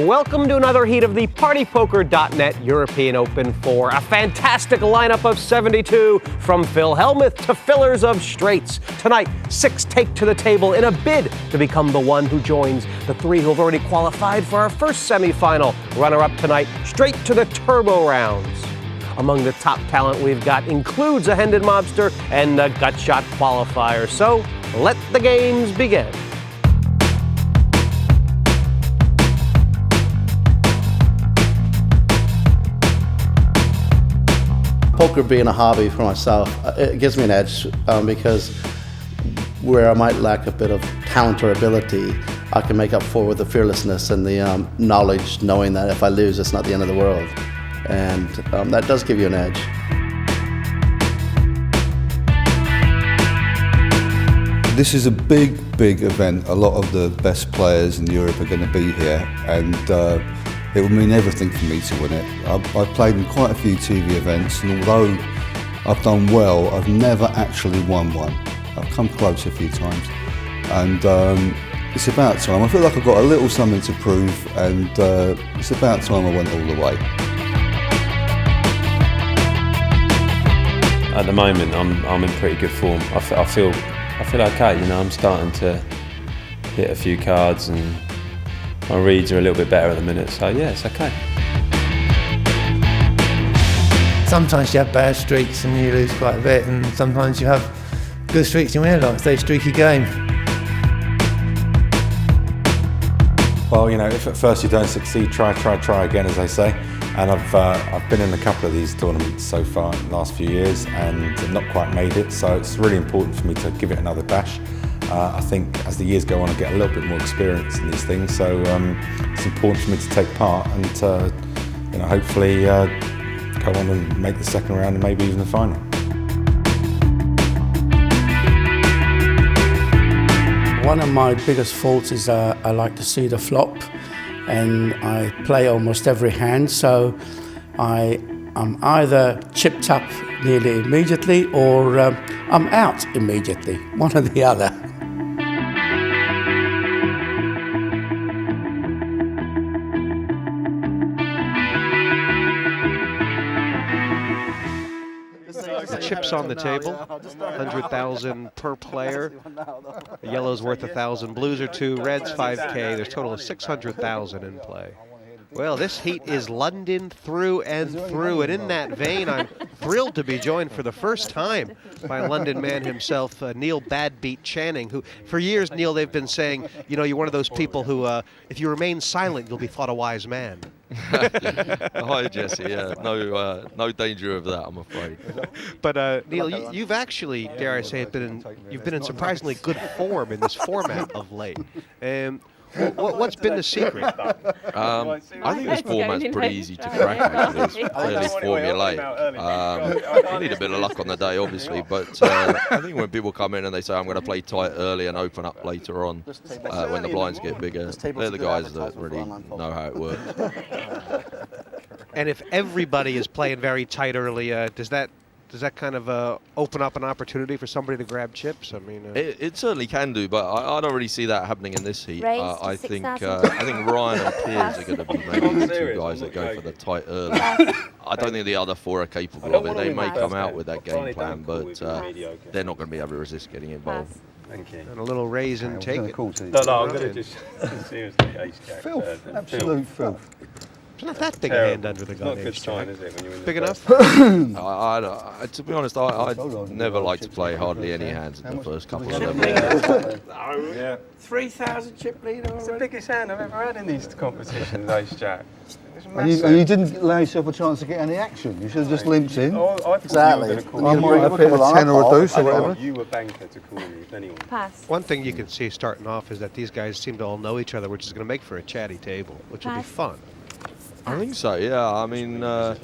Welcome to another heat of the partypoker.net European Open 4. A fantastic lineup of 72 from Phil Hellmuth to fillers of straights. Tonight, 6 take to the table in a bid to become the one who joins the 3 who have already qualified for our first semifinal. Runner-up tonight, straight to the turbo rounds. Among the top talent we've got includes a Hendon mobster and a gut shot qualifier. So let the games begin. Poker being a hobby for myself, it gives me an edge because where I might lack a bit of talent or ability, I can make up for with the fearlessness and the knowledge, knowing that if I lose, it's not the end of the world. And that does give you an edge. This is a big event. A lot of the best players in Europe are going to be here, and it will mean everything for me to win it. I've played in quite a few TV events, and although I've done well, I've never actually won one. I've come close a few times, and it's about time. I feel like I've got a little something to prove, and it's about time I went all the way. At the moment, I'm in pretty good form. I feel okay. You know, I'm starting to hit a few cards, and my reads are a little bit better at the minute. So yeah, it's okay. Sometimes you have bad streaks and you lose quite a bit, and sometimes you have good streaks and you win a lot. It's a streaky game. Well, you know, if at first you don't succeed, try again, as they say. And I've been in a couple of these tournaments so far in the last few years and not quite made it, so it's really important for me to give it another bash. I think as the years go on, I get a little bit more experience in these things, so it's important for me to take part and you know, hopefully go on and make the second round and maybe even the final. One of my biggest faults is I like to see the flop, and I play almost every hand, so I'm either chipped up nearly immediately or I'm out immediately, one or the other. Chips on the table, 100,000 per player. The yellow's worth 1,000, blues are 2, reds 5K. There's a total of 600,000 in play. Well, this heat is London through and through, and in that vein, I'm thrilled to be joined for the first time by London man himself, Neil Badbeat Channing, who, for years, Neil, they've been saying, you know, you're one of those people who, if you remain silent, you'll be thought a wise man. Hi, Jesse. Yeah, no danger of that, I'm afraid. But Neil, you've actually, dare I say it, you've been in surprisingly good form in this format of late. What's been the secret? I think this format's pretty easy to crack, actually. It's fairly formulaic. You need a bit of luck on the day, obviously, but I think when people come in and they say, I'm going to play tight early and open up later on, when the blinds get bigger, they're the guys that really know how it works. And if everybody is playing very tight early, does that kind of open up an opportunity for somebody to grab chips? I mean, it certainly can do, but I don't really see that happening in this heat. I think Ryan and Piers are going to be maybe the 2 guys that go for the tight early. I don't think the other 4 are capable of it. They may come out with that game plan, but they're not going to be able to resist getting involved. Thank you. And a little raise and take it. No, I'm going to just seriously ace-jack. Filth, absolute filth. It's not that big a hand under the gun. Not a good sign, is it? When you're in big enough? To be honest, I'd never like to play hardly any hands in the first couple of them. Yeah. 3,000 chip leader already. It's the biggest hand I've ever had in these competitions, ace-jack. And you didn't allow yourself a chance to get any action. You should have just limped in. Exactly. I might have hit a 10 or a deuce or whatever. You were banker to call me, if anyone. Pass. One thing you can see starting off is that these guys seem to all know each other, which is going to make for a chatty table, which will be fun. I think so, yeah. I mean, I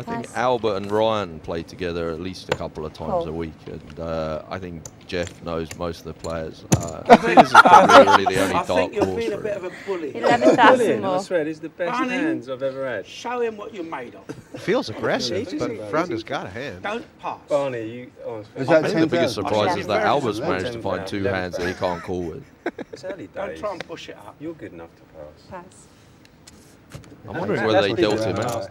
think Albert and Ryan play together at least a couple of times a week, and I think Jeff knows most of the players. I think this is probably really the only dark horse. I think you're being a bit of a bully. 11,000 more. I swear, this is the best hands I've ever had. Show him what you're made of. Feels aggressive, but Fronda's got a hand. Don't pass. Barney, you... Is that I think the biggest surprise is that Albert's managed to find 2 hands that he can't call with. It's early days. Don't try and push it up. You're good enough to pass. Pass. I'm wondering whether they dealt him out.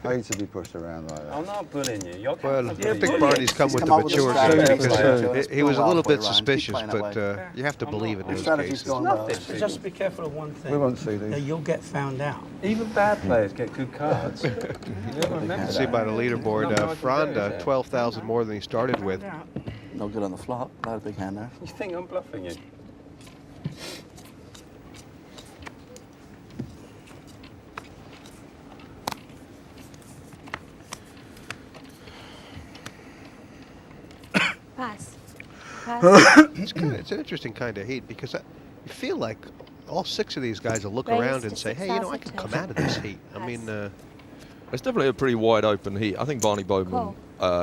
I hate to be pushed around like that. I'm not bullying you. You're Well, I think Barney's come with the mature game because he was a little bit suspicious, but you have to believe in those cases. Nothing. Just be careful of one thing. We won't see these. You'll get found out. Even bad players get good cards. You don't remember See that. by the leaderboard, Fronda, 12,000 more than he started with. No good on the flop. Not a big hand there. You think I'm bluffing you? Pass. It's an interesting kind of heat because you feel like all 6 of these guys will look Raise around to and say, hey, you know, I can come out of this heat. I mean, It's definitely a pretty wide open heat. I think Barny Boatman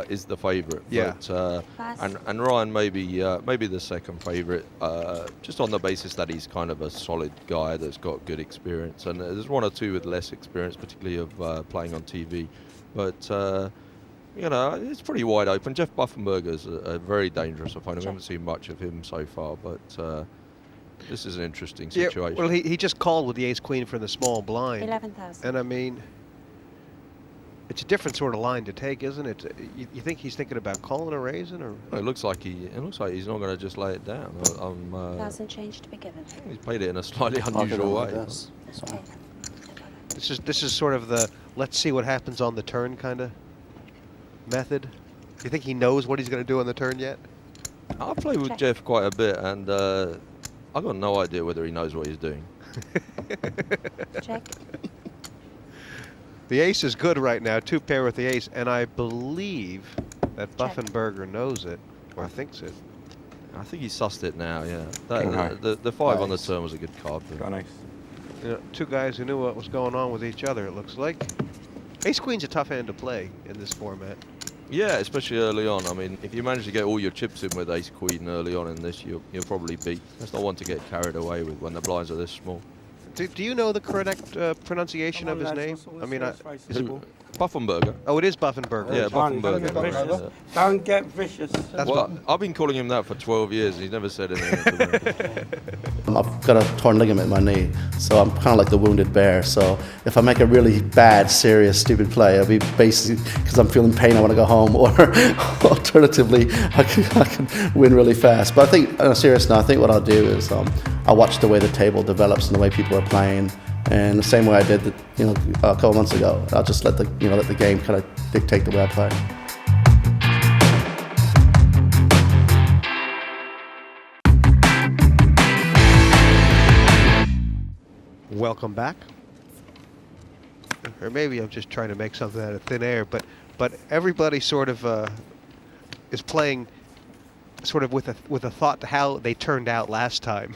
is the favourite. Yeah. But, and Ryan maybe the second favourite, just on the basis that he's kind of a solid guy that's got good experience. And there's 1 or 2 with less experience, particularly of playing on TV. But you know, it's pretty wide open. Jeff Buffenbarger's a very dangerous opponent. We haven't seen much of him so far, but this is an interesting situation. Yeah, well, he just called with the ace-queen for the small blind. 11,000. And I mean, it's a different sort of line to take, isn't it? You think he's thinking about calling or raising, or? It looks like he's not going to just lay it down. 1,000 change to be given. He's played it in a slightly unusual way. This is sort of the let's see what happens on the turn kind of method. You think he knows what he's going to do on the turn yet? I've played with Jeff quite a bit, and I've got no idea whether he knows what he's doing. Check. The ace is good right now, 2 pair with the ace, and I believe that Buffenbarger knows it, or thinks it. I think he sussed it now, yeah. The 5 on the turn was a good card. Got an ace. You know, 2 guys who knew what was going on with each other, it looks like. Ace-queen's a tough hand to play in this format. Yeah, especially early on. I mean, if you manage to get all your chips in with ace-queen early on in this, you'll probably beat. That's not one to get carried away with when the blinds are this small. Do you know the correct pronunciation of his name? I mean, is it Buffenbarger. Oh, it is Buffenbarger. Yeah, Buffenbarger. Don't get vicious. Well, I've been calling him that for 12 years, and he's never said anything to me. I've got a torn ligament in my knee, so I'm kind of like the wounded bear. So if I make a really bad, serious, stupid play, it'll be basically because I'm feeling pain, I want to go home, or alternatively, I can win really fast. But I think, on a serious note, I think what I'll do is I'll watch the way the table develops and the way people are playing. And the same way I did, a couple months ago, I'll just let the game kind of dictate the way I play. Welcome back. Or maybe I'm just trying to make something out of thin air, but everybody sort of is playing sort of with a thought to how they turned out last time.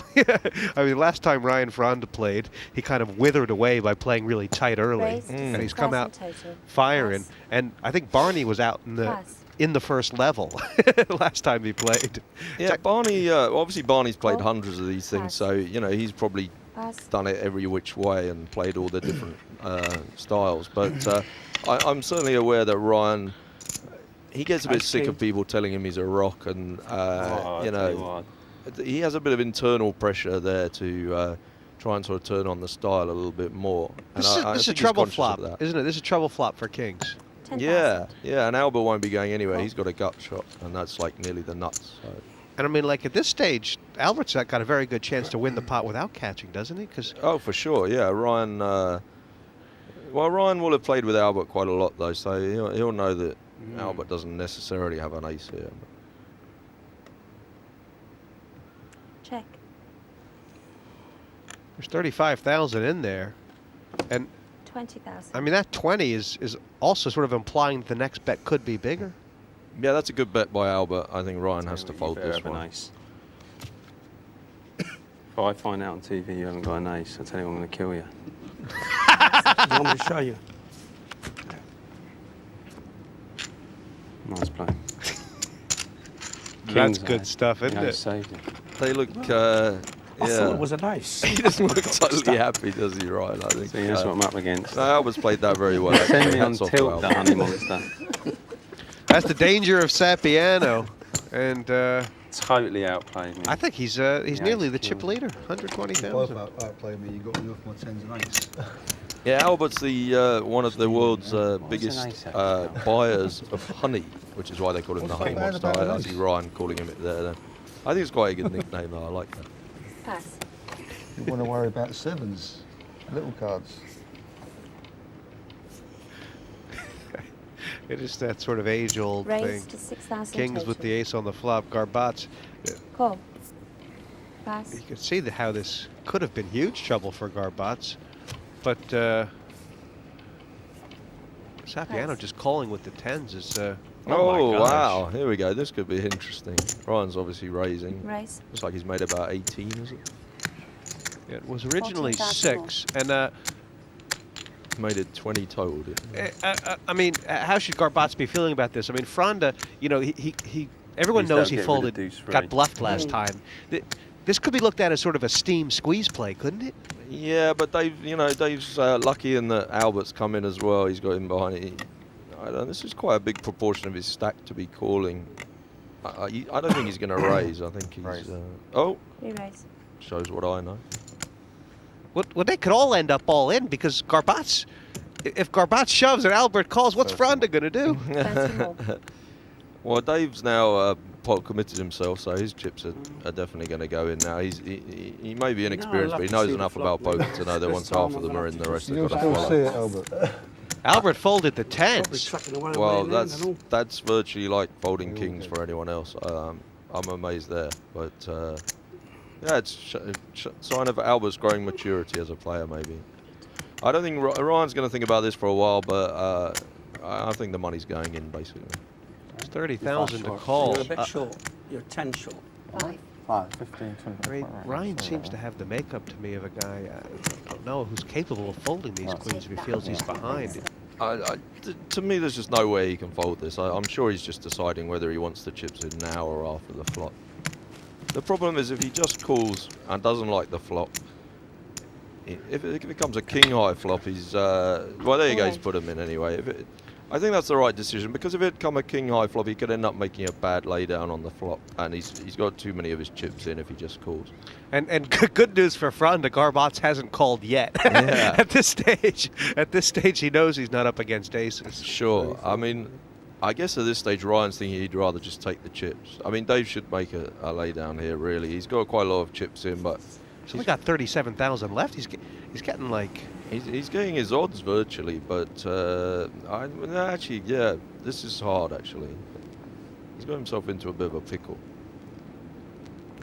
I mean, last time Ryan Fronda played, he kind of withered away by playing really tight early, and he's come out firing. And I think Barney was out in the first level last time he played. Yeah, Barney. Obviously, Barney's played hundreds of these things, so he's probably done it every which way and played all the different styles. But I'm certainly aware that Ryan. He gets a bit sick of people telling him he's a rock, and he has a bit of internal pressure there to try and sort of turn on the style a little bit more. This is a trouble flop, isn't it? This is a trouble flop for kings. Yeah, and Albert won't be going anywhere. He's got a gut shot, and that's like nearly the nuts. So. And I mean, like at this stage, Albert's got a very good chance to win the pot without catching, doesn't he? Oh, for sure, yeah. Ryan. Ryan will have played with Albert quite a lot though, so he'll know that. Albert doesn't necessarily have an ace here. Check. There's 35,000 in there, and 20,000. I mean that 20 is also sort of implying that the next bet could be bigger. Yeah, that's a good bet by Albert. I think Ryan has to fold this one. Ace. If I find out on TV you haven't got an ace, I tell you I'm going to kill you. I want to show you. Nice play. That's good stuff, isn't it? Saved it. They look, I thought it was an ace. He doesn't look totally happy, does he, Ryan? I think. See, that's what I'm up against. No, Albert's played that very well. Send me on tilt, the honey monster. That's the danger of Sapiano. And totally outplayed me. I think he's nearly the chip leader, 120,000. Both outplayed me. You got me off my tens and eights. Yeah, Albert's the one of the world's biggest buyers of honey, which is why they call him the honey monster. I see Ryan calling him it there. I think it's quite a good nickname, though. I like that. Pass. You want to worry about sevens, little cards. It is that sort of age-old thing. Raise to 6,000 Kings total. with the ace on the flop. Garbacz. Call. Pass. You can see how this could have been huge trouble for Garbacz, but Sapiano just calling with the tens is. Oh, my gosh. wow! Here we go. This could be interesting. Ryan's obviously raising. Raise. Looks like he's made about 18, is it? Yeah, it was originally 6, and made it 20 total. I mean, how should Garbacz be feeling about this? I mean, Fronda, you know, everyone knows he folded, got bluffed last time. This could be looked at as sort of a steam squeeze play, couldn't it? Yeah, but Dave's lucky in that Albert's come in as well. He's got him behind it. This is quite a big proportion of his stack to be calling. I don't think he's going to raise. I think he's. Re-raise. Shows what I know. Well, they could all end up all in because Garbacz, if Garbacz shoves and Albert calls, what's Fronda going to do? Well, Dave's now pot committed himself, so his chips are definitely going to go in now. He may be inexperienced, but he knows enough about poker to know that once half of them are in, the rest have got to follow. See it, Albert. Albert folded the tens. Well, that's virtually like folding kings for anyone else. I'm amazed there, but yeah, it's a sign of Albert's growing maturity as a player, maybe. I don't think Ryan's going to think about this for a while, but I think the money's going in, basically. It's 30,000 to call. You're a bit short. You're 10 short. 5, 15, 20. Ryan seems to have the makeup to me of a guy, I don't know, who's capable of folding these queens if he feels he's behind. To me, there's just no way he can fold this. I'm sure he's just deciding whether he wants the chips in now or after the flop. The problem is if he just calls and doesn't like the flop, if it becomes a king-high flop, he's... well, there you go, he's put him in anyway. I think that's the right decision, because if it become a king-high flop, he could end up making a bad laydown on the flop, and he's got too many of his chips in if he just calls. And good news for Fronda, Garbacz hasn't called yet. Yeah. At this stage, he knows he's not up against aces. Sure. I mean, I guess at this stage, Ryan's thinking he'd rather just take the chips. I mean, Dave should make a laydown here, really. He's got quite a lot of chips in, but... He's only got 37,000 left. He's getting like... He's getting his odds virtually, but actually, yeah, this is hard, actually. He's got himself into a bit of a pickle.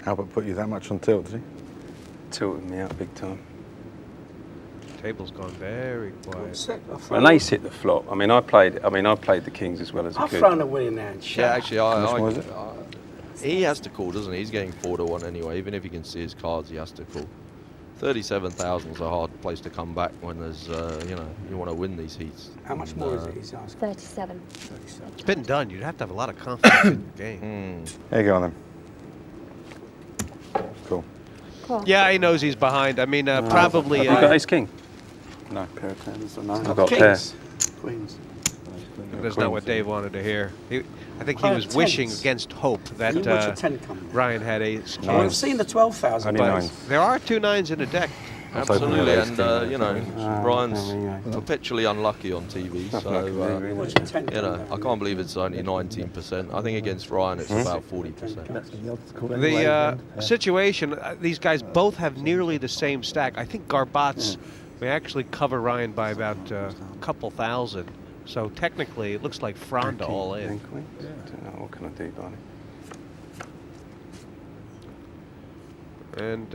Albert put you that much on tilt, did he? Tilted me out big time. Table's gone very quiet. An ace hit the flop. I mean, I played the kings as well as I could. I've thrown a winning there. Yeah, actually, was it? He has to call, doesn't he? He's getting 4-1 anyway. Even if he can see his cards, he has to call. 37,000 is a hard place to come back when there's, you want to win these heats. How much more is it? He's asking. 37. It's been done. You'd have to have a lot of confidence in your game. There you go, then. Cool. Call. Yeah, he knows he's behind. I mean, probably... Have you got ace king? No. Pair of tens. No. I've got a pair. Queens. That's not what Dave wanted to hear. I think he was Tens. wishing against hope that You watch a 10 come. Ryan had ace. Well, we've seen the 12,000. Only But nines. there are 2 9s in the deck. Absolutely, Ace and king. Ryan's perpetually unlucky on TV, so You watch a 10 come. I can't believe it's only 19%. I think against Ryan it's about 40%. The situation, these guys both have nearly the same stack. I think Garbacz may actually cover Ryan by about a couple thousand. So technically, it looks like Fronda all in. What can I do, Barney? And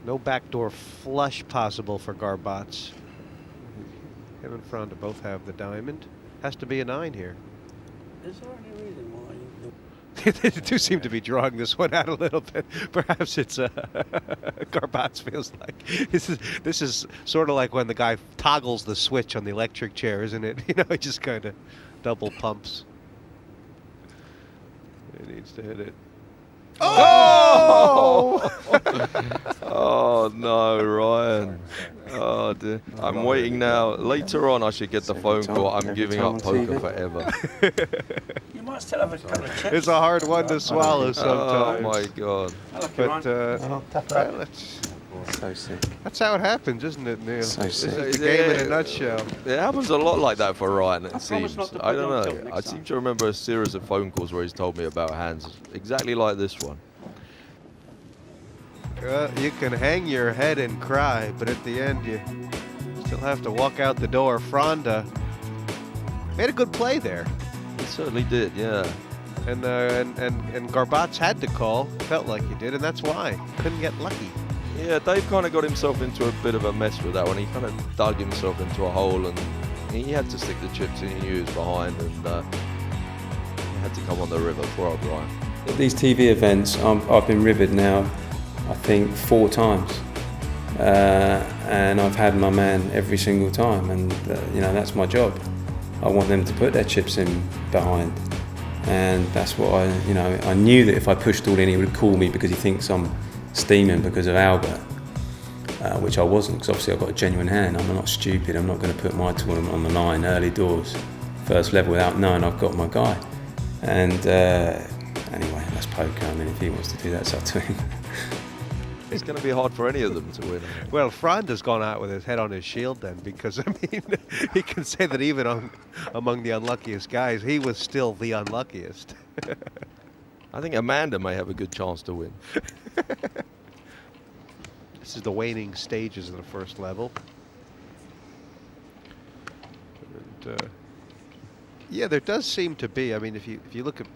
no backdoor flush possible for Garbacz. Him and Fronda both have the diamond. Has to be a 9 here. Is there any reason why They do seem to be drawing this one out a little bit. Perhaps it's Garbacz feels like this is sort of like when the guy toggles the switch on the electric chair, isn't it? You know, he just kind of double pumps. He needs to hit it. Oh! Oh no, Ryan. Oh dear. I'm waiting now. Later on, I should get the phone call. I'm giving up poker forever. You might still have a couple of chips. It's a hard one to swallow sometimes. Oh my God. But So sick. that's how it happens, isn't it, Neil? So This sick. is the game in a nutshell. It happens a lot like that for Ryan, it seems. not to I put don't you on know. top next I time. seem to remember a series of phone calls where he's told me about hands exactly like this one. You can hang your head and cry, but at the end you still have to walk out the door. Fronda made a good play there. He certainly did, yeah. And Garbacz had to call, felt like he did, and that's why. Couldn't get lucky. Yeah, Dave kind of got himself into a bit of a mess with that one. He kind of dug himself into a hole, and he had to stick the chips in. He was behind, and he had to come on the river. Poor old Ryan. At these TV events, I've been rivered now, I think 4 times. And I've had my man every single time, and you know, that's my job. I want them to put their chips in behind. And that's what I knew that if I pushed all in, he would call me because he thinks I'm steaming because of Albert, which I wasn't, because obviously I've got a genuine hand. I'm not stupid. I'm not going to put my tournament on the line early doors, first level, without knowing I've got my guy. And anyway, that's poker. I mean, if he wants to do that, it's up to him. It's going to be hard for any of them to win. Well, Fronda's gone out with his head on his shield then, because, I mean, he can say that even among the unluckiest guys, he was still the unluckiest. I think Amanda may have a good chance to win. This is the waning stages of the first level. And, yeah, there does seem to be, I mean, if you look at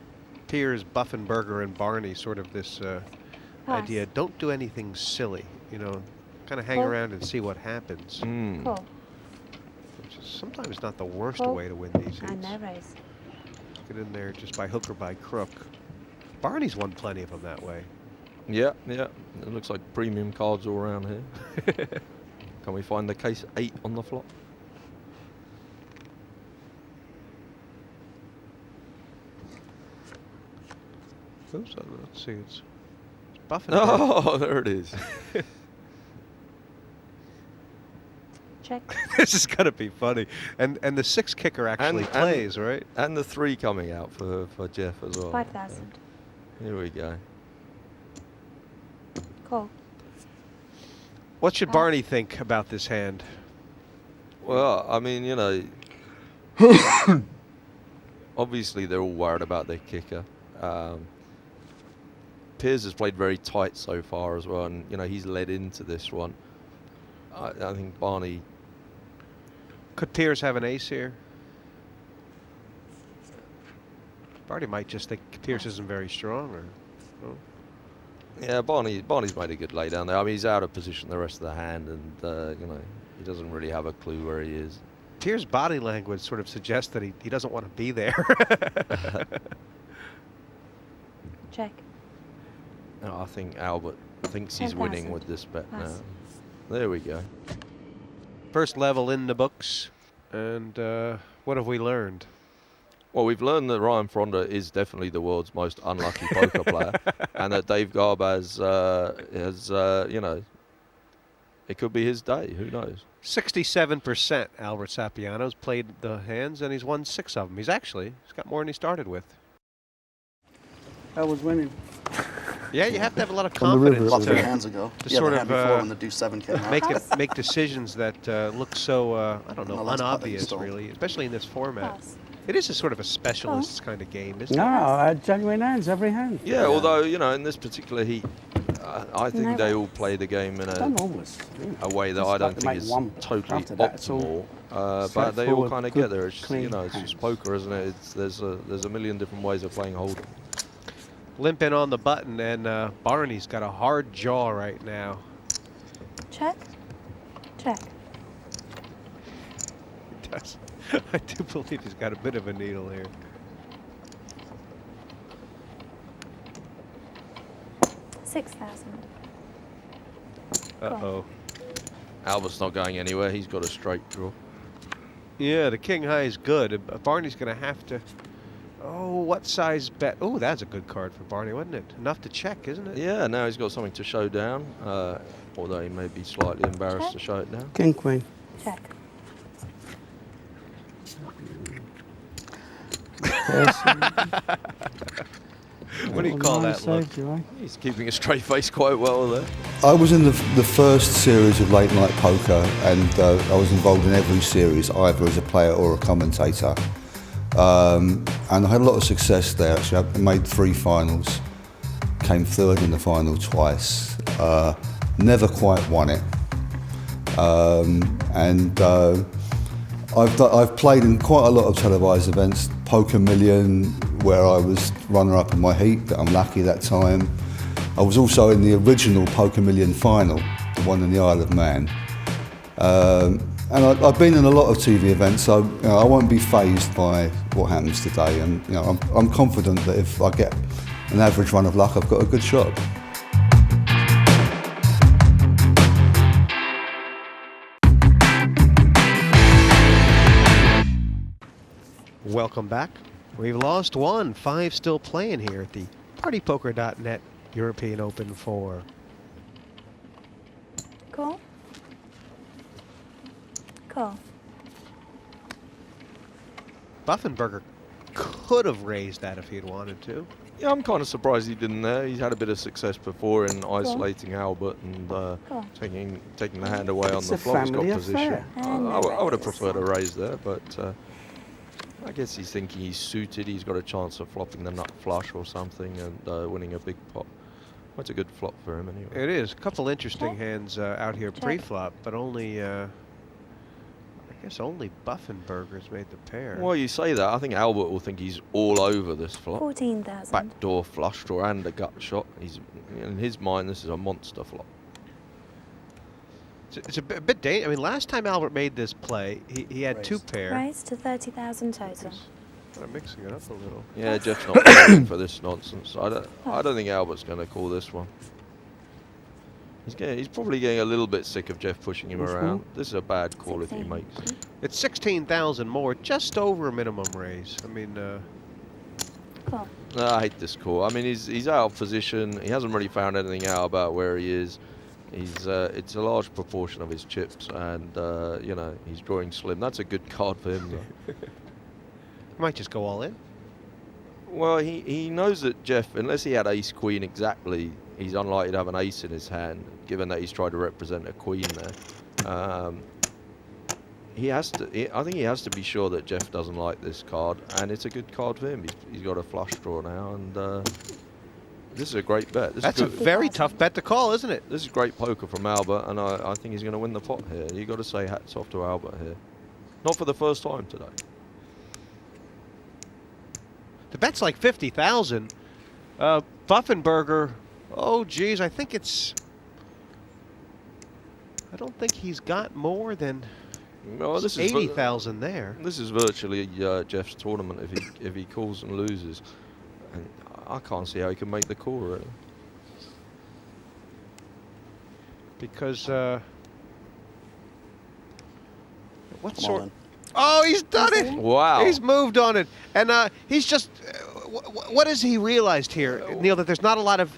Piers, Buffenbarger, and Barney, sort of this idea, don't do anything silly, you know, kind of hang around and see what happens. Call. Which is sometimes not the worst Call. way to win these And heats. no raise. Get in there just by hook or by crook. Barney's won plenty of them that way. Yeah, yeah. It looks like premium cards all around here. Can we find the case 8 on the flop? Oops, let's see, it's Buffenbarger. Oh, there it is. Check. This is gonna be funny. And the 6 kicker actually plays, right? And the 3 coming out for Jeff as well. 5,000. Here we go. Call. What should Barney think about this hand? Well, I mean, you know, obviously they're all worried about their kicker. Piers has played very tight so far as well, and you know he's led into this one. I think Barney. Could Piers have an ace here? Barney might just think Piers isn't very strong, or. Oh. Yeah, Barney's made a good lay down there. I mean, he's out of position the rest of the hand, and you know he doesn't really have a clue where he is. Piers' body language sort of suggests that he doesn't want to be there. Check. No, I think Albert thinks he's 10,000. winning with this bet now. Pass. There we go. First level in the books, and what have we learned? Well, we've learned that Ryan Fronda is definitely the world's most unlucky poker player, and that Dave Garbacz has, you know, it could be his day. Who knows? 67% Albert Sapiano's played the hands, and he's won 6 of them. He's got more than he started with. I was winning. Yeah, you have to have a lot of From the river, confidence lots of hands ago. to Yeah, sort the of hand before when the deuce 7 came out. make decisions that look so I don't know, Well, that's unobvious probably really, especially in this format. Pass. It is a sort of a specialist kind of game, isn't No, it? I had genuine hands every hand. Yeah, although, you know, in this particular heat, I think No they way. all play the game in Done always. a way that Just I don't like to think make is one totally after that, it's optimal. all But they all straightforward, kind of good, get there. It's just, you clean know, it's hands. just poker, isn't it? There's a million different ways of playing Hold'em. Limp in on the button, and Barney's got a hard jaw right now. Check. Check. He does. I do believe he's got a bit of a needle here. 6,000. Uh-oh. Albert's not going anywhere. He's got a straight draw. Yeah, the king high is good. Barney's going to have to Oh, what size bet? Oh, that's a good card for Barney, wasn't it? Enough to check, isn't it? Yeah, now he's got something to show down, although he may be slightly embarrassed to show it down. King, queen. Check. What do you call that look? He's keeping a straight face quite well there. I was in the first series of late night poker, and I was involved in every series, either as a player or a commentator. And I had a lot of success there. Actually, I made 3 finals, came third in the final twice, never quite won it. I've played in quite a lot of televised events, Poker Million, where I was runner-up in my heat, but I'm lucky that time. I was also in the original Poker Million final, the one in the Isle of Man. And I've been in a lot of TV events, so I won't be fazed by what happens today. And I'm confident that if I get an average run of luck, I've got a good shot. Welcome back. We've lost 1, 5 still playing here at the partypoker.net European Open 4. Cool. Cool. Buffenbarger could have raised that if he had wanted to. Yeah, I'm kind of surprised he didn't there. He's had a bit of success before in isolating Albert and taking the hand away on the flop. He's got position. I would have preferred a raise there, but I guess he's thinking he's suited. He's got a chance of flopping the nut flush or something and winning a big pot. That's a good flop for him anyway. It is. A couple interesting hands out here pre-flop, but only, I guess only Buffenbarger's made the pair. Well, you say that. I think Albert will think he's all over this flop. 14,000. Backdoor flush draw and a gut shot. In his mind, this is a monster flop. It's a bit dangerous. I mean, last time Albert made this play, he had 2 pair. Raise to 30,000 total. Kind of mixing it up a little. Yeah, Jeff's not falling for this nonsense. I don't think Albert's going to call this one. He's probably getting a little bit sick of Jeff pushing him around. This is a bad call if he makes it. It's 16,000 more, just over a minimum raise. I mean, Cool. I hate this call. I mean, he's out of position. He hasn't really found anything out about where he is. It's a large proportion of his chips, and he's drawing slim. That's a good card for him, though. He might just go all in. Well, he knows that Jeff, unless he had ace queen exactly, he's unlikely to have an ace in his hand, given that he's tried to represent a queen there. He has to. I think he has to be sure that Jeff doesn't like this card, and it's a good card for him. He's got a flush draw now, and this is a great bet. That's a very tough bet to call, isn't it? This is great poker from Albert, and I think he's going to win the pot here. You've got to say hats off to Albert here. Not for the first time today. The bet's like 50,000. Buffenbarger, oh geez, I don't think he's got more than 80,000 there. This is virtually Jeff's tournament if he calls and loses. And I can't see how he can make the call, really. Because what sort? Oh, he's done it! Wow. He's moved on it, and he's just. What has he realized here, Neil? That there's not a lot of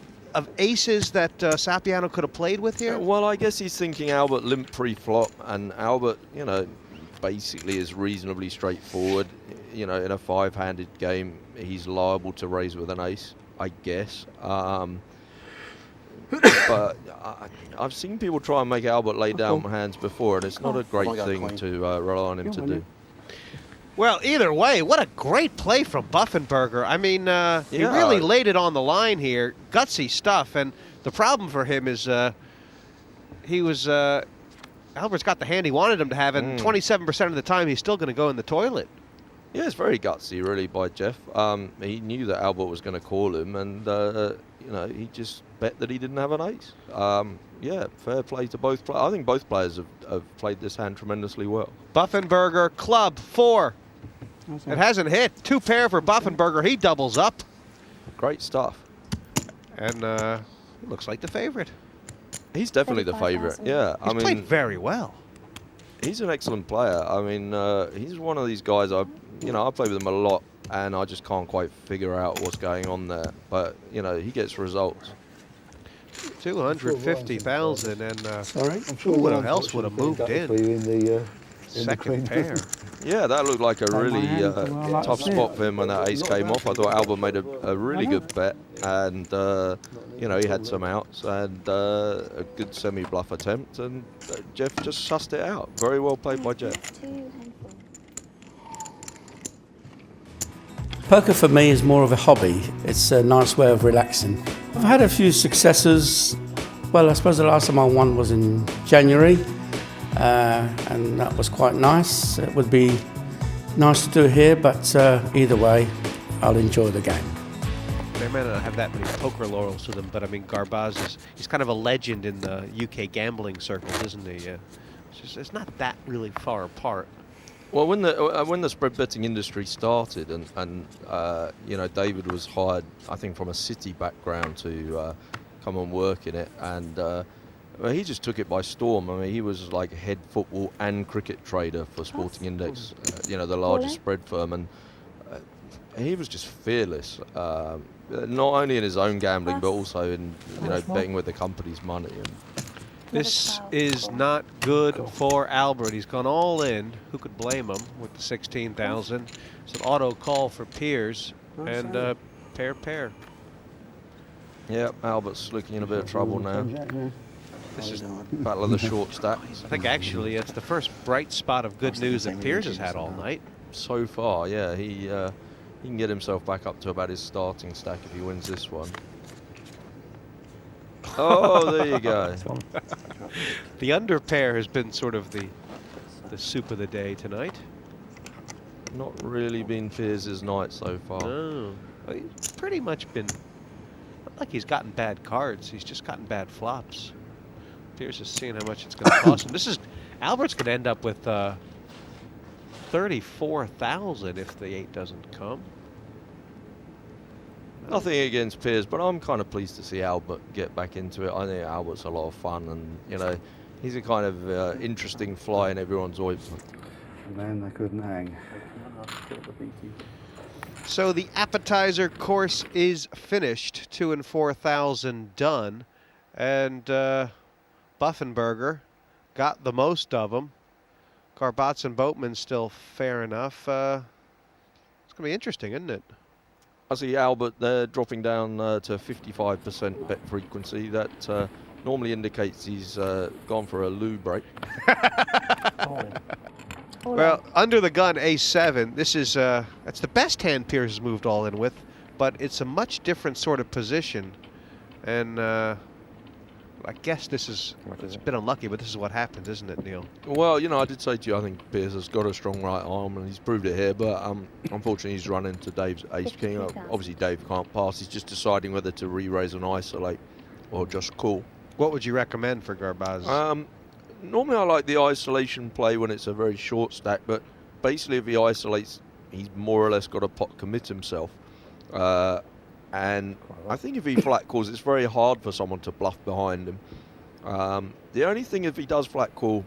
aces that Sapiano could have played with here. Well, I guess he's thinking Albert limp pre-flop, and Albert, basically is reasonably straightforward. In a 5-handed game, he's liable to raise with an ace, I guess. But I've seen people try and make Albert lay down hands before, and it's not a great thing to rely on him to do. Well, either way, what a great play from Buffenbarger. I mean, he really laid it on the line here. Gutsy stuff, and the problem for him is Albert's got the hand he wanted him to have, and 27% of the time he's still going to go in the toilet. Yeah, it's very gutsy, really, by Jeff. He knew that Albert was going to call him, and he just bet that he didn't have an ace. Yeah, fair play to both players. I think both players have played this hand tremendously well. Buffenbarger, club 4. It hasn't hit. 2 pair for Buffenbarger. He doubles up. Great stuff. And looks like the favorite. He's definitely the favorite. Yeah, He's played very well. He's an excellent player. I mean, he's one of these guys. I play with him a lot, and I just can't quite figure out what's going on there. But you know, he gets results. 250,000, and Sorry? who else would have moved in? Second pair. Yeah, that looked like a really tough spot for him when that ace came off. I thought Albert made a really good bet, and you know, he had some outs and a good semi-bluff attempt, and Jeff just sussed it out. Very well played by Jeff. Poker for me is more of a hobby. It's a nice way of relaxing. I've had a few successes. Well, I suppose the last time I won was in January, and that was quite nice. It would be nice to do here, but either way, I'll enjoy the game. They may not have that many poker laurels to them, but I mean, Garbacz he's kind of a legend in the UK gambling circles, isn't he? It's not that really far apart. Well, when the spread betting industry started, and you know, David was hired, I think, from a City background to come and work in it, and well, he just took it by storm. I mean, he was like head football and cricket trader for Sporting Index, you know, the largest spread firm, and he was just fearless, not only in his own gambling, but also in, you know, betting with the company's money. And this is not good for Albert. He's gone all in. Who could blame him with the 16,000? It's an auto call for Piers, and pair. Yeah, Albert's looking in a bit of trouble now. This is battle of the short stacks. I think actually it's the first bright spot of good news that Piers has had all night. So far, yeah, he can get himself back up to about his starting stack if he wins this one. Oh, there you go. The under pair has been sort of the soup of the day tonight. Not really been Piers' night so far. No, well, he's pretty much been, not like he's gotten bad cards, he's just gotten bad flops. Piers is seeing how much it's going to cost him. Albert's going to end up with 34,000 if the 8 doesn't come. Nothing against Piers, but I'm kind of pleased to see Albert get back into it. I think Albert's a lot of fun, and you know, he's a kind of interesting fly in everyone's ointment. And then they couldn't hang. So the appetizer course is finished, 2 and 4,000 done, and Buffenbarger got the most of them. Garbacz and Boatman still fair enough. It's going to be interesting, isn't it? I see Albert there dropping down to 55% bet frequency. That normally indicates he's gone for a loo break. Well, under the gun, ace-7. This is that's the best hand Piers has moved all in with, but it's a much different sort of position, and I guess it's a bit unlucky, but this is what happens, isn't it, Neil? Well, you know, I did say to you, I think Piers has got a strong right arm, and he's proved it here, but unfortunately he's run into Dave's ace-king. Obviously Dave can't pass. He's just deciding whether to re-raise and isolate or just call. What would you recommend for Garbacz? Normally I like the isolation play when it's a very short stack, but basically if he isolates, he's more or less got to pot commit himself. And I think if he flat calls, it's very hard for someone to bluff behind him. The only thing, if he does flat call,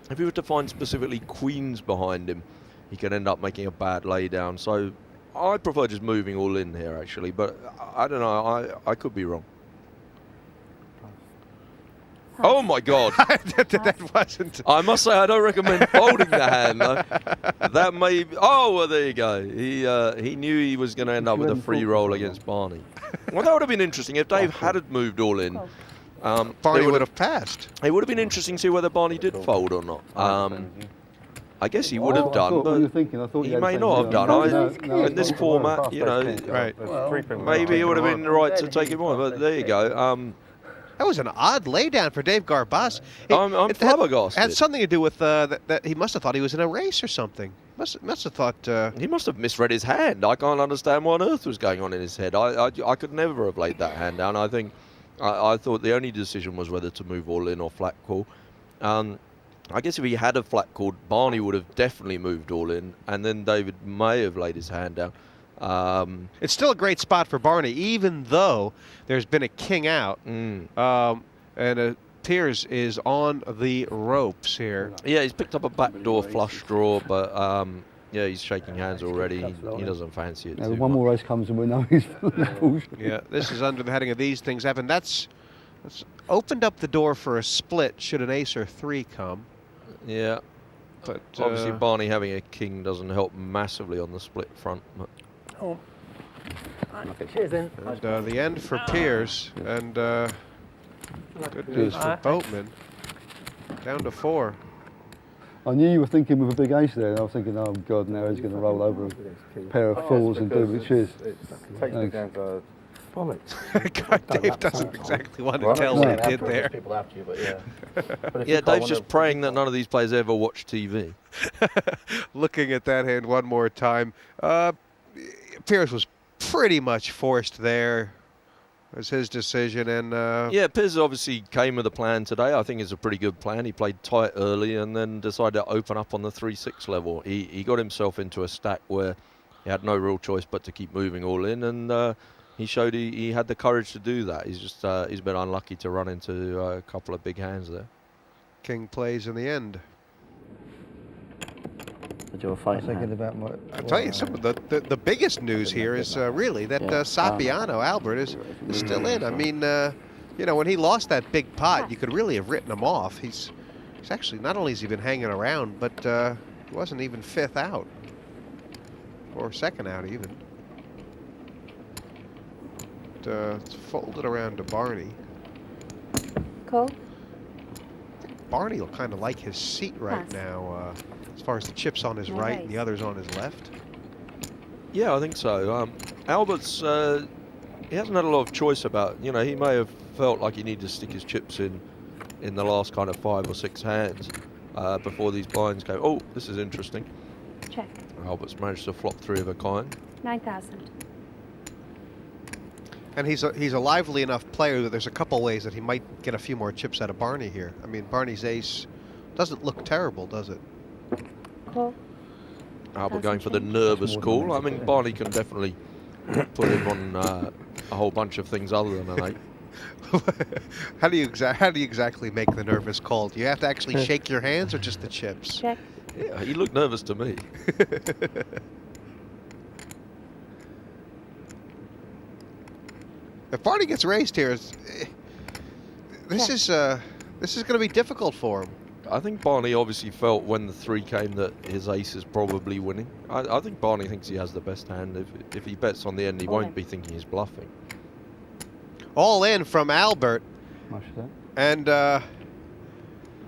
if he were to find specifically queens behind him, he can end up making a bad laydown. So I prefer just moving all in here, actually. But I don't know. I could be wrong. Oh my God! That wasn't. I must say I don't recommend folding the hand. That may. Oh, well, there you go. He knew he was going to end up with a free roll against Barney. Well, that would have been interesting if Dave had moved all in. Barney would have passed. It would have been interesting to see whether Barney did fold or not. I guess he would have done, but he may not have done. In this format, you know, maybe it would have been right to take him on. But there you go. That was an odd laydown for Dave Garbacz. I'm flabbergasted. It had something to do with that he must have thought he was in a race or something. Must have thought... He must have misread his hand. I can't understand what on earth was going on in his head. I could never have laid that hand down. I think I thought the only decision was whether to move all in or flat call. I guess if he had a flat called, Barney would have definitely moved all in, and then David may have laid his hand down. It's still a great spot for Barney, even though there's been a king out, and Piers is on the ropes here. Yeah, he's picked up a backdoor flush draw, but Yeah, he's shaking hands already. He doesn't fancy it. Now, too one more race comes and we know he's bullshit. Yeah, this is under the heading of these things, Evan. That's opened up the door for a split should an ace or 3 come. Yeah. But obviously Barney having a king doesn't help massively on the split front. But. Cheers then. And the end for Piers, and good news for Boatman. Down to 4. I knew you were thinking with a big ace there, and I was thinking, oh God, now he's going to roll over a pair of fools and do it. Cheers. Dave doesn't exactly want to tell what he did there. Yeah, Dave's just praying that none of these players ever watch TV. Looking at that hand one more time. Piers was pretty much forced there. It was his decision, and yeah, Piers obviously came with a plan today. I think it's a pretty good plan. He played tight early and then decided to open up on the 3-6 level. He got himself into a stack where he had no real choice but to keep moving all in, and he showed he had the courage to do that. He's just he's been unlucky to run into a couple of big hands there. King plays in the end. You're fighting I'll tell you, some of the biggest news here is really that Sapiano, Albert, is still in. I mean, you know, when he lost that big pot, you could really have written him off. He's actually, not only has he been hanging around, but he wasn't even 5th out. Or 2nd out, even. It's folded around to Barney. Cool. Barney will kind of like his seat right now, as far as the chips on his right and the others on his left. Yeah, I think so. Albert's, he hasn't had a lot of choice about, you know, he may have felt like he needed to stick his chips in the last kind of 5 or 6 hands before these blinds came. Oh, this is interesting. Check. Albert's managed to flop 3 of a kind. 9,000. And he's a lively enough player that there's a couple ways that he might get a few more chips out of Barney here. I mean, Barney's ace doesn't look terrible, does it? Call. Albert going for the nervous call. I mean, Barney can definitely put him on a whole bunch of things other than an 8. How do you exactly make the nervous call? Do you have to actually shake your hands or just the chips? Check. Yeah, he looked nervous to me. If Barney gets raised here, this is going to be difficult for him. I think Barney obviously felt when the 3 came that his ace is probably winning. I think Barney thinks he has the best hand. If he bets on the end, he won't be thinking he's bluffing. All in from Albert. Much that. And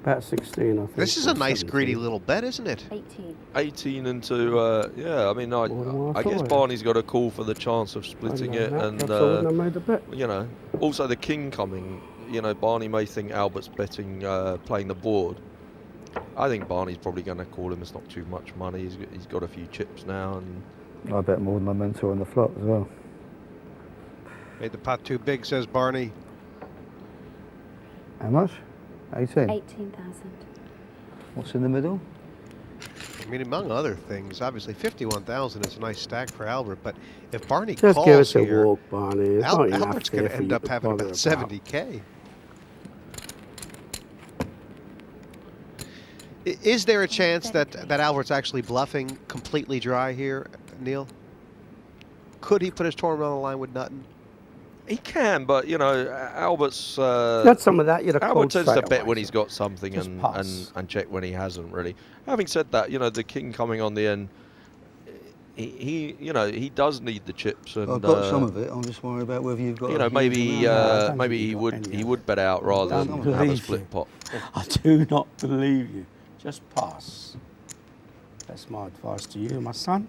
about 16, I think. This is a nice greedy little bet, isn't it? 18. 18 into, yeah, I mean, I guess Barney's got a call for the chance of splitting it. And, you know, also the king coming, you know, Barney may think Albert's betting, playing the board. I think Barney's probably going to call him. It's not too much money. He's got a few chips now. And I bet more than my mentor on the flop as well. Made the pot too big, says Barney. How much? 18? 18,000. What's in the middle? I mean, among other things, obviously 51,000 is a nice stack for Albert, but if Barney Just calls give us here, a walk, Barney. It's not enough Albert's going to here for end you up to having bother about about. 70K. Is there a chance that Albert's actually bluffing completely dry here, Neil? Could he put his tournament on the line with nothing? he can, but you know, Albert's. Got some of that. Albert tends to bet when he's got something and check when he hasn't really. Having said that, you know, the king coming on the end. He you know, he does need the chips, and I've got some of it. I'm just worried about whether you've got. You know, maybe he would bet out rather than have a split pot. I do not believe you. Just pass. That's my advice to you, my son.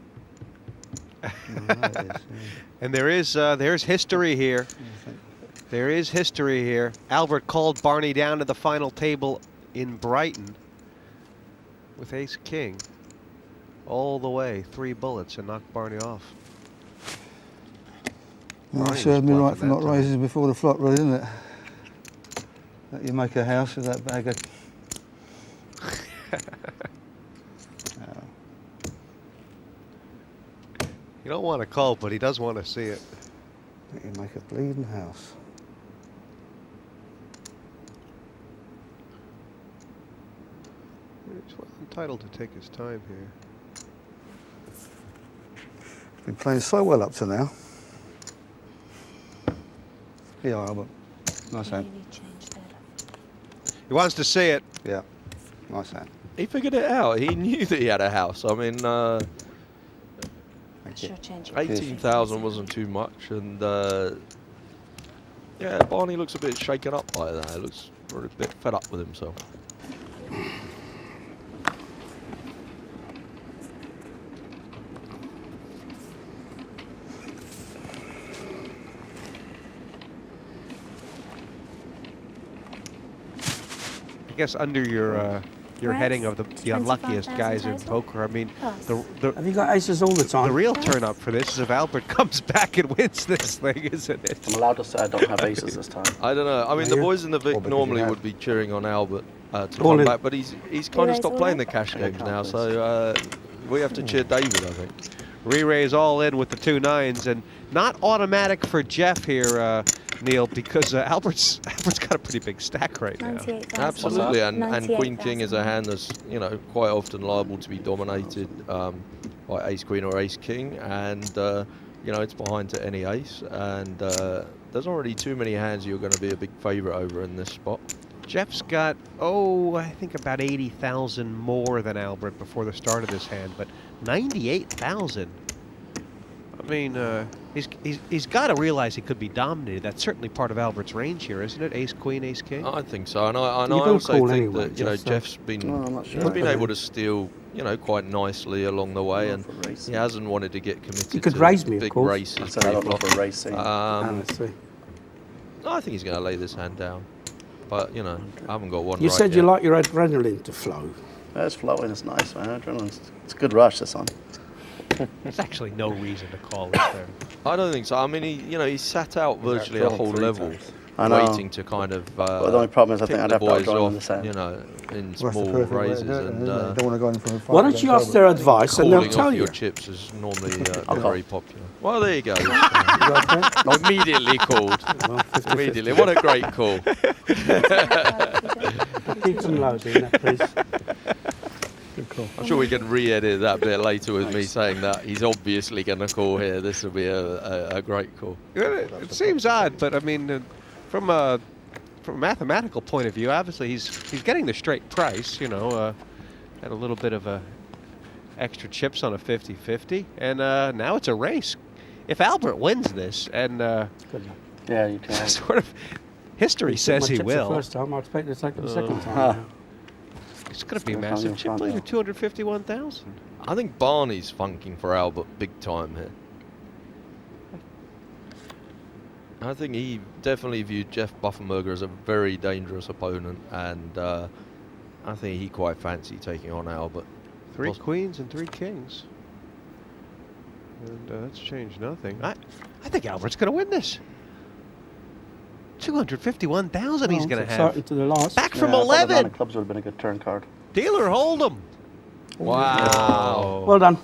And there's history here. There is history here. Albert called Barney down to the final table in Brighton with ace king. All the way, 3 bullets, and knocked Barney off. Well, that served me right for not raising before the flop, really, isn't it? That you make a house with that bag of... You don't want to call, but he does want to see it. That you make a bleeding house. He's well entitled to take his time here. Been playing so well up to now. Yeah, Albert. Nice hand. He wants to see it. Yeah, nice hand. He figured it out. He knew that he had a house. I mean, 18,000 wasn't too much, and yeah, Barney looks a bit shaken up by that. He looks a bit fed up with himself. I guess under your heading of the unluckiest guys in poker. I mean, have you got aces all the time? The real turn up for this is if Albert comes back and wins this thing, isn't it? I'm allowed to say I don't have aces this time. I don't know. I mean, the boys in the Vic normally would be cheering on Albert to come back, but he's kind of stopped playing the cash games now, so we have to cheer David, I think. Re-raise all in with the 2 9s, and not automatic for Jeff here, Neil, because Albert's got a pretty big stack right now. Absolutely, and Queen King is a hand that's quite often liable to be dominated by Ace Queen or Ace King, and it's behind to any ace, and there's already too many hands you're going to be a big favourite over in this spot. Jeff's got, I think about 80,000 more than Albert before the start of this hand, but 98,000. I mean, he's got to realize he could be dominated. That's certainly part of Albert's range here, isn't it? Ace Queen, Ace King. I think so, and I also think that Jeff's been he's been able to steal quite nicely along the way, and he hasn't wanted to get committed. You could to raise me, big of course. races. I don't know for racing. I think he's going to lay this hand down, but I haven't got one. You right said yet. you like your adrenaline to flow. Yeah, it's flowing. It's nice, man. It's a good rush this one. There's actually no reason to call this there. I don't think so. I mean, he sat out virtually a whole level, waiting to kind of. Well, the only problem is I think I'd have to boys go in off, the set. in small raises, and don't want to go in for a fight. Why don't you ask their advice and they'll calling tell off you? your chips is normally very popular. Well, there you go. Immediately called. Immediately. What a great call. Keep them low, Dina, please. I'm sure we can re-edit that bit later with me saying that he's obviously going to call here. This will be a great call. It seems odd, but I mean, from a mathematical point of view, obviously he's getting the straight price. Had a little bit of extra chips on a 50-50, and now it's a race. If Albert wins this, and yeah, you can. sort of history says he will. The first time, I expect to take it the second time. It's going to be a massive chip leader, 251,000. I think Barney's funking for Albert big time here. I think he definitely viewed Jeff Buffenbarger as a very dangerous opponent, and I think he quite fancied taking on Albert. 3 queens and 3 kings. And that's changed nothing. I think Albert's going to win this. 251,000 he's going to have. To the last. Back from 11. Clubs would have been a good turn card. Dealer Hold'em. Wow. Well done.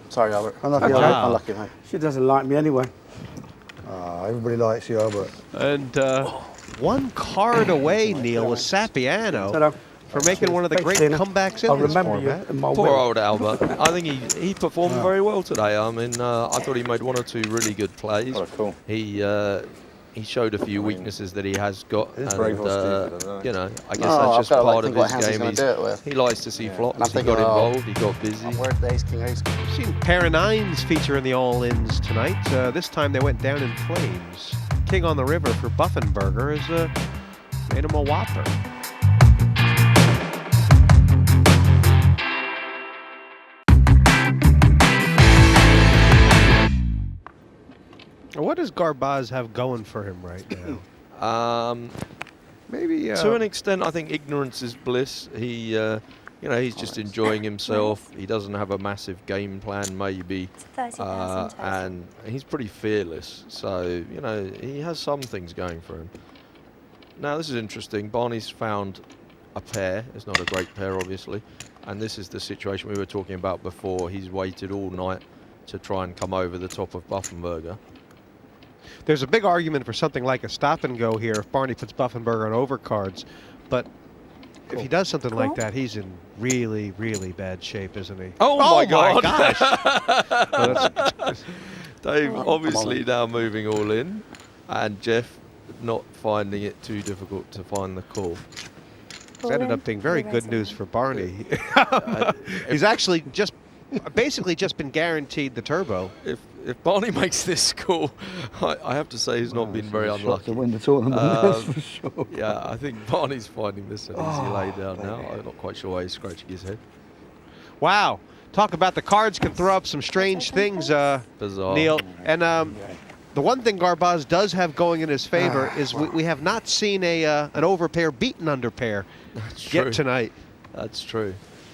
Sorry, Albert. Unlucky, Wow. Unlucky, mate. She doesn't like me anyway. Everybody likes you, Albert. And 1 card away, Neil, was Sapiano for making one of the great comebacks in I'll this remember format. you in my Poor will. old Albert. I think he performed very well today. I mean, I thought he made 1 or 2 really good plays. Oh, cool. He showed a few weaknesses that he has got, and It's very stupid, I guess No, that's just I've got, part think of what his hands he's game. gonna do it with. He likes to see flops. And I'm He thinking, got involved. He got busy. Where's the ace, king, ace, king? We've seen pair of 9s feature in the all-ins tonight. This time they went down in flames. King on the river for Buffenbarger has made him a whopper. What does Garbacz have going for him right now? Maybe To an extent, I think ignorance is bliss. He, he's just enjoying himself. He doesn't have a massive game plan, maybe, 30,000 and he's pretty fearless. So, he has some things going for him. Now, this is interesting. Barney's found a pair. It's not a great pair, obviously, and this is the situation we were talking about before. He's waited all night to try and come over the top of Buffenbarger. There's a big argument for something like a stop and go here if Barney puts Buffenbarger on overcards, but if he does something like that, he's in really, really bad shape, isn't he? Oh my God. gosh! Well, Dave obviously now moving all in, and Jeff not finding it too difficult to find the call. it's ended up being very good news for Barney. He's actually basically just been guaranteed the turbo. If Barney makes this call, I have to say he's not been very unlucky. To win the tournament, that's for sure. Yeah, I think Barney's finding this an easy lay down now. I'm not quite sure why he's scratching his head. Wow. Talk about the cards can throw up some strange things, Bizarre. Neil. And the one thing Garbacz does have going in his favor is we have not seen an overpair beaten underpair yet tonight. That's true.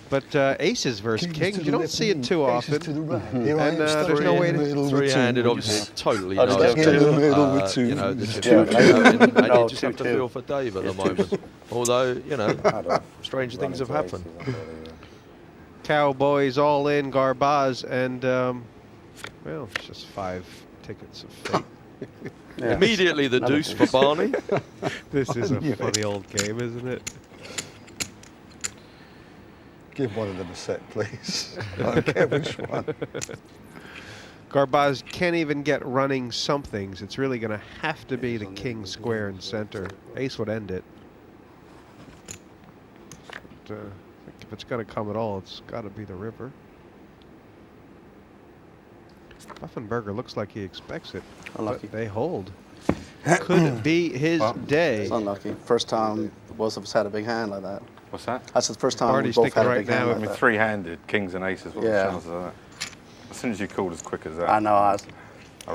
But aces versus kings, you don't see it too often. And there's no way to... Three-handed, obviously, totally I just knows. get in the middle with two. You know, this is Yeah. and you just have to feel for Dave at the moment. Although, you know, strange things have happened. Cowboys all in, Garbacz, and, well, it's just 5 tickets of fate. Immediately the deuce for Barney. This is a funny old game, isn't it? Give one of them a set, please. I don't care which one. Garbacz can't even get running somethings. It's really going to have to be the king square and center. Ace would end it. But, I think if it's going to come at all, it's got to be the river. Buffenbarger looks like he expects it. Unlucky. They hold. Could be his day. It's unlucky. First time both of us had a big hand like that. What's that? That's the first time Barney's we both thinking had a right big hand now, like I mean, that. three-handed, kings and aces. What are the Yeah. chances of that? As soon as you called as quick as that. I know.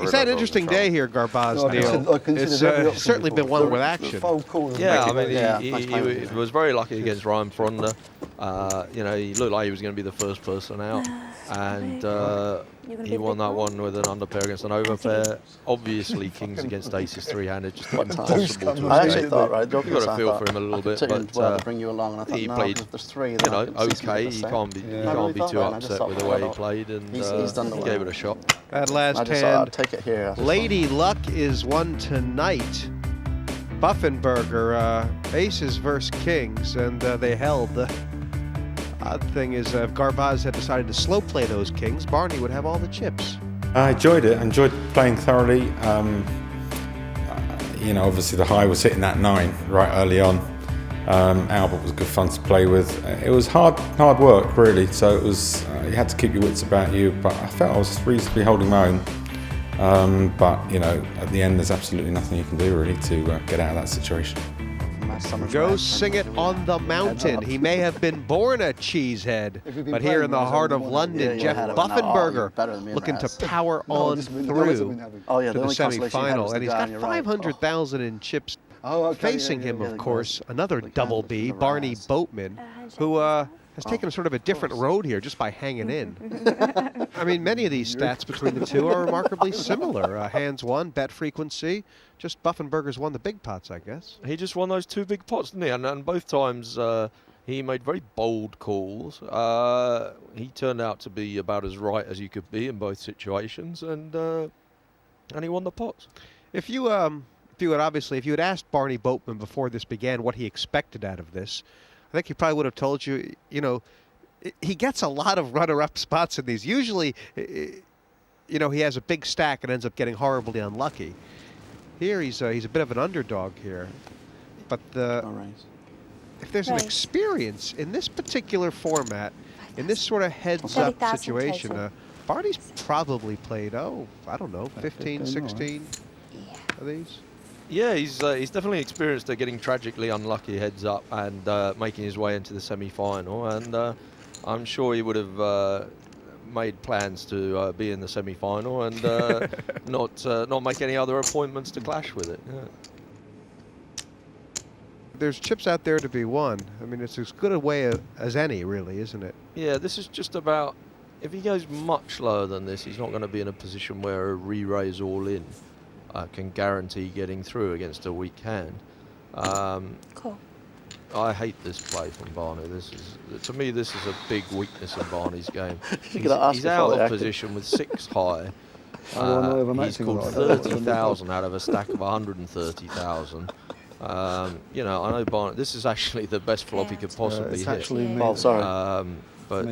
He's had an interesting day here, Garbacz, Neil. It's certainly been one with action. Yeah, I mean, Yeah, he was very lucky against Ryan Fronda. You know, he looked like he was going to be the first person out, and he won that one with an underpair against an overpair. Obviously, kings against aces three-handed, just impossible to I actually escape. thought, right, You've got to feel for him a little bit, but to bring you along, and I thought, he no, played, there's 3. you know, okay. You can't be too upset with the way he played, and he gave it a shot. That last I just thought, hand, I'll take it here. Lady Luck is one tonight. Buffenbarger, aces versus kings, and they held. The odd thing is, if Garbacz had decided to slow play those kings, Barney would have all the chips. I enjoyed it. I enjoyed playing thoroughly. You know, obviously the high was hitting that 9 right early on. Albert was good fun to play with. It was hard work, really. So it was you had to keep your wits about you. But I felt I was reasonably holding my own. But you know, at the end, there's absolutely nothing you can do really to get out of that situation. Go sing it on the mountain. He may have been born a cheesehead, but here in the heart of London, Jeff Buffenbarger looking to power on through to the semi-final, and he's got 500,000 in chips. Facing him, of course, another double B, Barny Boatman, who has taken sort of a different road here just by hanging in. I mean, many of these stats between the two are remarkably similar. Hands won, bet frequency. Just Buffenbarger's won the big pots, I guess. He just won those 2 big pots, didn't he? And both times he made very bold calls. He turned out to be about as right as you could be in both situations, and he won the pots. If you had asked Barny Boatman before this began what he expected out of this, I think he probably would have told you, you know, he gets a lot of runner-up spots in these. Usually, you know, he has a big stack and ends up getting horribly unlucky. Here, he's a bit of an underdog here. But if there's an experience in this particular format, in this sort of heads-up situation, Barney's probably played, I don't know, 15, 16 of these. Yeah, he's definitely experienced at getting tragically unlucky heads up and making his way into the semi-final, and I'm sure he would have made plans to be in the semi-final and not make any other appointments to clash with it. Yeah. There's chips out there to be won. I mean, it's as good a way as any, really, isn't it? Yeah, this is just about, if he goes much lower than this, he's not going to be in a position where a re-raise all in can guarantee getting through against a weak hand. Cool. I hate this play from Barney. To me, this is a big weakness in Barney's game. He's out of position with 6 high. He's called 30,000 out of a stack of 130,000. You know, I know Barny. This is actually the best flop he could possibly it's hit. actually me. Oh, sorry. But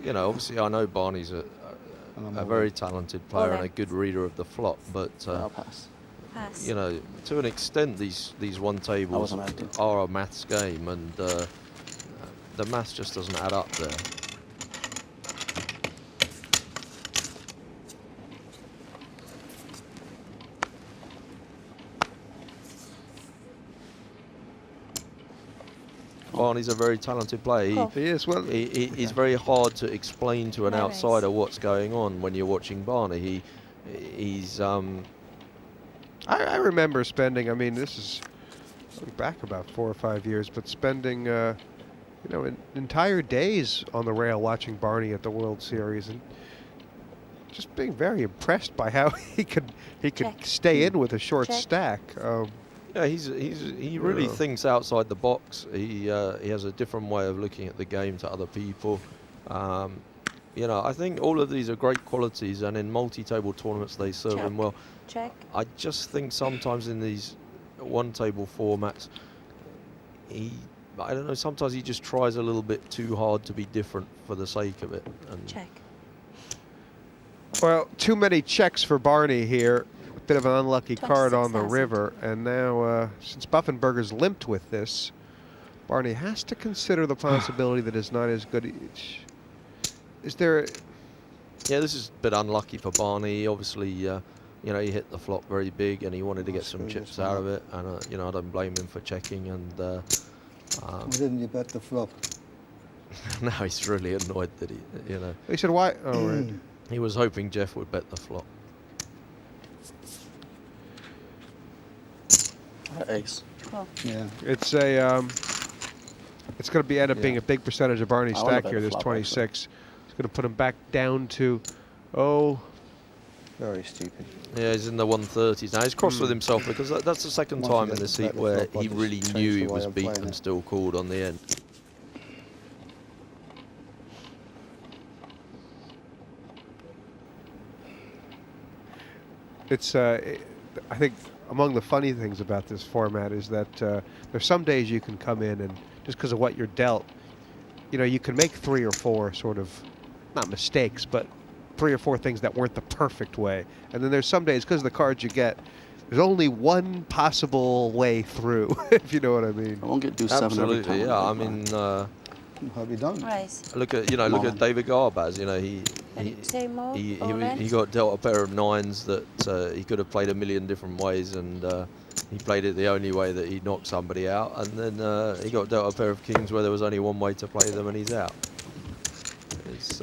you know, obviously, I know Barney's a very talented player and a good reader of the flop. But I'll pass. you know, to an extent, these one tables are a maths game, and the maths just doesn't add up there. Barney's a very talented player. He is. Well, he's very hard to explain to an outsider what's going on when you're watching Barney. He's. I remember spending. I mean, this is going back about 4 or 5 years, but spending, you know, entire days on the rail watching Barney at the World Series, and just being very impressed by how he could stay in with a short stack. Yeah, he really thinks outside the box. He has a different way of looking at the game to other people. You know, I think all of these are great qualities, and in multi-table tournaments they serve him well. I just think sometimes in these one-table formats, I don't know, sometimes he just tries a little bit too hard to be different for the sake of it. And Well, too many checks for Barney here. Bit of an unlucky card on the river, and now since Buffenbarger's limped with this, Barney has to consider the possibility that it's not as good. Is there? Yeah, this is a bit unlucky for Barney. Obviously, you know, he hit the flop very big, and he wanted to get some chips out of it. And you know, I don't blame him for checking. And Why didn't you bet the flop? now he's really annoyed that you know. He said, "Why?" Oh, right. He was hoping Jeff would bet the flop. Ace. Yeah. It's a. It's going to end up being a big percentage of Barney's stack here. There's 26. It's going to put him back down to, Very stupid. Yeah, he's in the 130s now. He's crossed with himself because that's the second time in this heat where he really knew he was beaten and still called on the end. It's. I think among the funny things about this format is that there's some days you can come in and just because of what you're dealt, you know, you can make 3 or 4 sort of, not mistakes, but 3 or 4 things that weren't the perfect way. And then there's some days, because of the cards you get, there's only one possible way through, if you know what I mean. I won't get do 7 every time. Absolutely, yeah. I mean, Have you done? look at look at David Garbacz. You know, he got dealt a pair of 9s that he could have played a million different ways, and he played it the only way that he knocked somebody out, and then he got dealt a pair of kings where there was only one way to play them, and he's out. It's,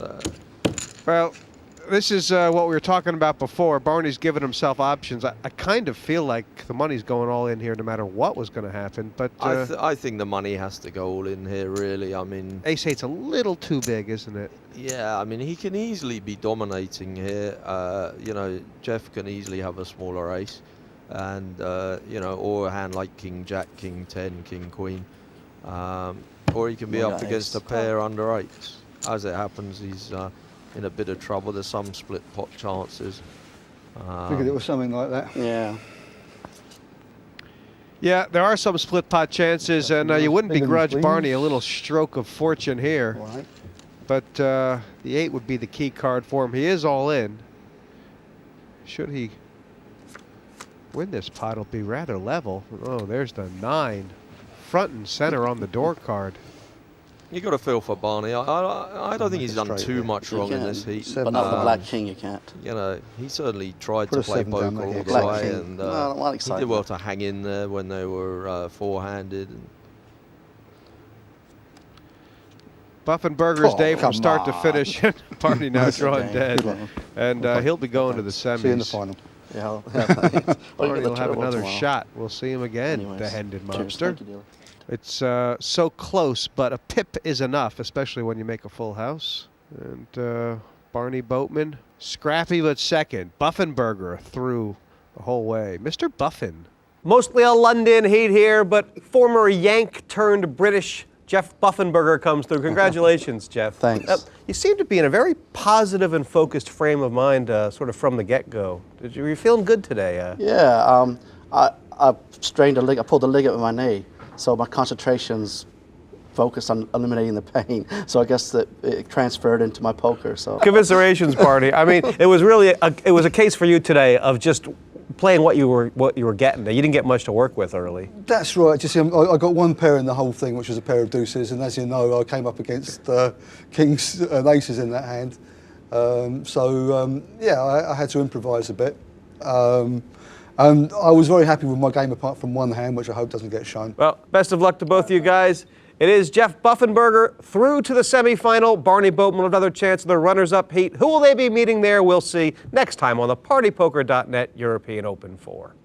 well, this is what we were talking about before. Barney's given himself options. I kind of feel like the money's going all in here no matter what was going to happen. But I think the money has to go all in here, really. I mean, Ace-8's a little too big, isn't it? Yeah, I mean, he can easily be dominating here. You know, Jeff can easily have a smaller ace. And, you know, or a hand like King Jack, King 10, King Queen. Or he can be up against a pair under 8s. As it happens, he's in a bit of trouble. There's some split pot chances. Figured it was something like that. Yeah. Yeah, there are some split pot chances, and you wouldn't begrudge Barney a little stroke of fortune here. Right. But the 8 would be the key card for him. He is all in. Should he win this pot, it'll be rather level. Oh, there's the 9. Front and center on the door card. You got to feel for Barney. I don't think he's done too much wrong in this heat. But not the Black King, you can't. You know, he certainly tried to play poker all the way, and he did well to hang in there when they were four-handed. Buffenbarger's day from start to finish. Barney now drawing dead, and he'll be going to the semis. See you in the final. Yeah. Barney will have another shot. We'll see him again, the Hendon monster. It's so close, but a pip is enough, especially when you make a full house. And Barny Boatman, scrappy but second. Buffenbarger through the whole way. Mr. Buffin. Mostly a London heat here, but former Yank turned British Jeff Buffenbarger comes through. Congratulations, Jeff. Thanks. You seem to be in a very positive and focused frame of mind, sort of from the get-go. Were you feeling good today? Yeah. I pulled the ligament in my knee, so my concentration's focused on eliminating the pain. So I guess that it transferred into my poker. So commiserations, Barny. I mean, it was really a case for you today of just playing what you were getting. You didn't get much to work with early. That's right. Just I got one pair in the whole thing, which was a pair of deuces, and as you know, I came up against kings and aces in that hand. Yeah, I had to improvise a bit. And I was very happy with my game apart from one hand, which I hope doesn't get shown. Well, best of luck to both of you guys. It is Jeff Buffenbarger through to the semifinal. Barny Boatman with another chance of the runners-up heat. Who will they be meeting there? We'll see next time on the partypoker.net European Open 4.